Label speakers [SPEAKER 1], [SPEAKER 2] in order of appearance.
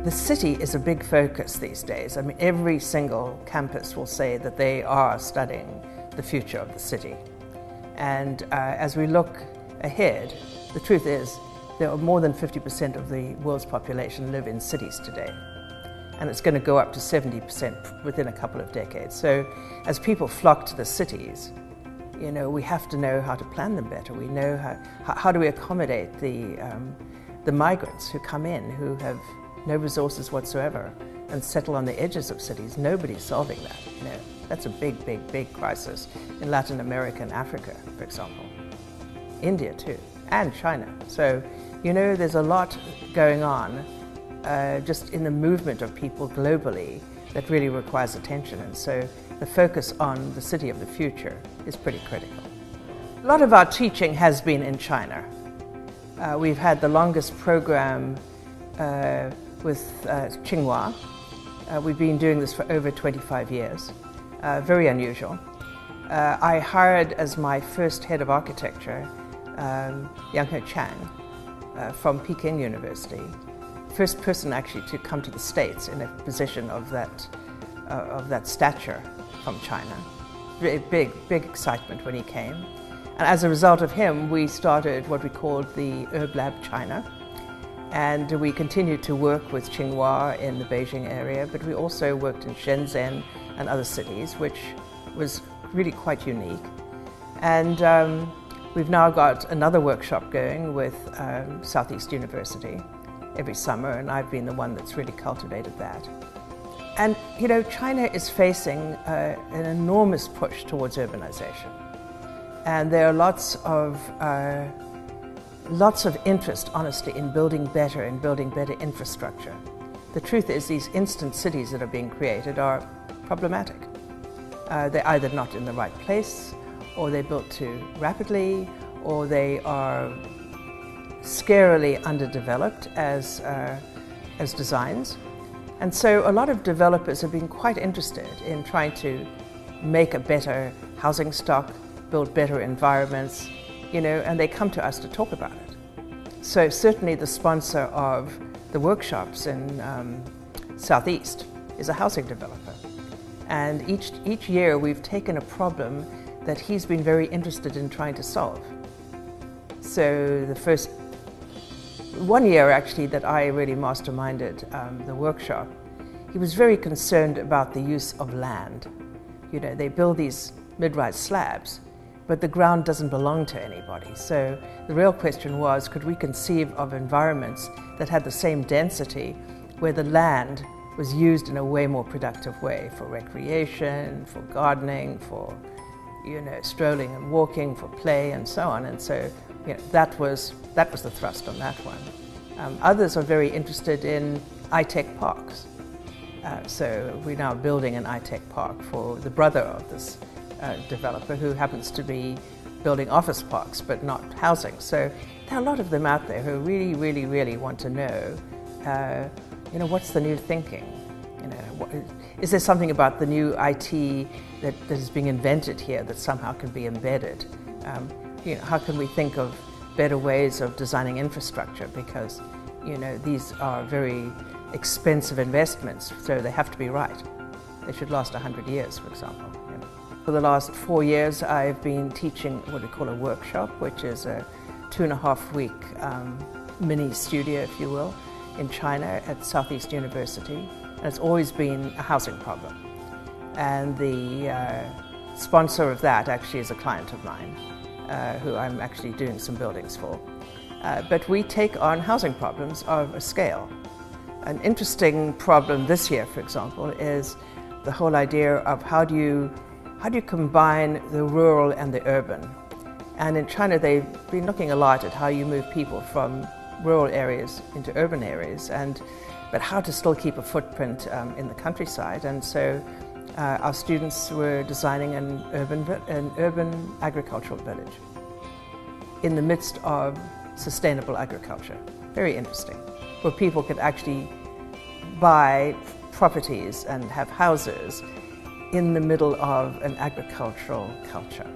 [SPEAKER 1] The city is a big focus these days. I mean, every single campus will say that they are studying the future of the city. And as we look ahead, the truth is there are more than 50% of the world's population live in cities today. And it's going to go up to 70% within a couple of decades. So as people flock to the cities, you know, we have to know how to plan them better. We know how do we accommodate the migrants who come in, who have no resources whatsoever and settle on the edges of cities. Nobody's solving that. You know, that's a big, big, big crisis in Latin America and Africa, for example. India too, and China. So, you know, there's a lot going on just in the movement of people globally that really requires attention. And so the focus on the city of the future is pretty critical. A lot of our teaching has been in China. We've had the longest program with Tsinghua. We've been doing this for over 25 years. Very unusual. I hired as my first head of architecture Yang He Chang from Peking University. First person actually to come to the States in a position of that stature from China. Big excitement when he came. And as a result of him, we started what we called the UrbLab China. And we continued to work with Tsinghua in the Beijing area, but we also worked in Shenzhen and other cities, which was really quite unique. And we've now got another workshop going with Southeast University every summer, and I've been the one that's really cultivated that. And you know, China is facing an enormous push towards urbanization. And there are lots of interest, honestly, in building better infrastructure. The truth is these instant cities that are being created are problematic. They're either not in the right place, or they're built too rapidly, or they are scarily underdeveloped as designs. And so a lot of developers have been quite interested in trying to make a better housing stock, build better environments, you know, and they come to us to talk about it. So certainly the sponsor of the workshops in Southeast is a housing developer. And each year we've taken a problem that he's been very interested in trying to solve. So the first one year actually that I really masterminded the workshop, he was very concerned about the use of land. You know, they build these mid-rise slabs, but the ground doesn't belong to anybody. So the real question was, could we conceive of environments that had the same density where the land was used in a way more productive way for recreation, for gardening, for, you know, strolling and walking, for play and so on. And so, you know, that was the thrust on that one. Others are very interested in iTech parks. So we're now building an iTech park for the brother of this developer who happens to be building office parks but not housing. So there are a lot of them out there who really want to know, you know, what's the new thinking? You know, is there something about the new IT that is being invented here that somehow can be embedded? You know, how can we think of better ways of designing infrastructure? Because, you know, these are very expensive investments, so they have to be right. They should last 100 years, for example. You know. For the last 4 years, I've been teaching what we call a workshop, which is a 2.5-week mini studio, if you will, in China at Southeast University. And it's always been a housing problem. And the sponsor of that actually is a client of mine, who I'm actually doing some buildings for. But we take on housing problems of a scale. An interesting problem this year, for example, is the whole idea of how do you combine the rural and the urban. And in China, they've been looking a lot at how you move people from rural areas into urban areas, but how to still keep a footprint in the countryside. And so our students were designing an urban agricultural village in the midst of sustainable agriculture. Very interesting, where people could actually buy properties and have houses in the middle of an agricultural culture.